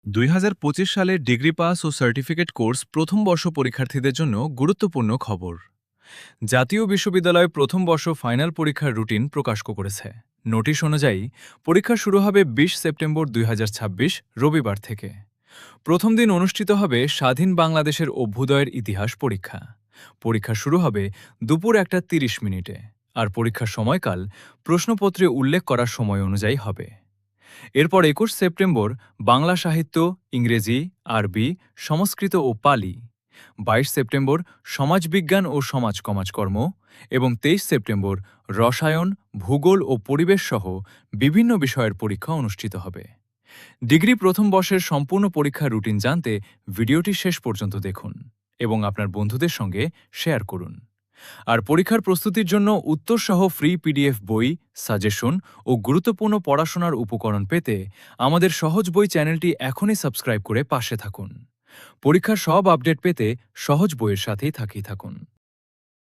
2025 সালের degree pass ও certificate course প্রথম বর্ষ পরীক্ষার্থীদের জন্য গুরুত্বপূর্ণ খবর। জাতীয় বিশ্ববিদ্যালয় প্রথম বর্ষ ফাইনাল পরীক্ষার রুটিন প্রকাশ করেছে। নোটিশ অনুযায়ী পরীক্ষা শুরু হবে 20 সেপ্টেম্বর 2026 রবিবার থেকে। প্রথম দিন অনুষ্ঠিত হবে স্বাধীন বাংলাদেশের অভ্যুদয়ের ইতিহাস পরীক্ষা। পরীক্ষা শুরু হবে দুপুর 1:30 আর পরীক্ষার সময়কাল প্রশ্নপত্রে উল্লেখ করার সময় অনুযায়ী হবে। এরপর 21 সেপ্টেম্বর বাংলা সাহিত্য, ইংরেজি, আরবি, সংস্কৃত ও পালি, 22 সেপ্টেম্বর সমাজবিজ্ঞান ও সমাজকর্ম এবং 23 সেপ্টেম্বর রসায়ন, ভূগোল ও পরিবেশ সহ বিভিন্ন বিষয়ের পরীক্ষা অনুষ্ঠিত হবে। ডিগ্রি প্রথম বর্ষের সম্পূর্ণ পরীক্ষার রুটিন জানতে ভিডিওটি শেষ পর্যন্ত দেখুন এবং আপনার বন্ধুদের সঙ্গে শেয়ার করুন। আর পরীক্ষার প্রস্তুতির জন্য উত্তরসহ ফ্রি পিডিএফ বই, সাজেশন ও গুরুত্বপূর্ণ পড়াশোনার উপকরণ পেতে আমাদের সহজ বই চ্যানেলটি এখনই সাবস্ক্রাইব করে পাশে থাকুন। পরীক্ষার সব আপডেট পেতে সহজ বইয়ের সাথেই থাকুন।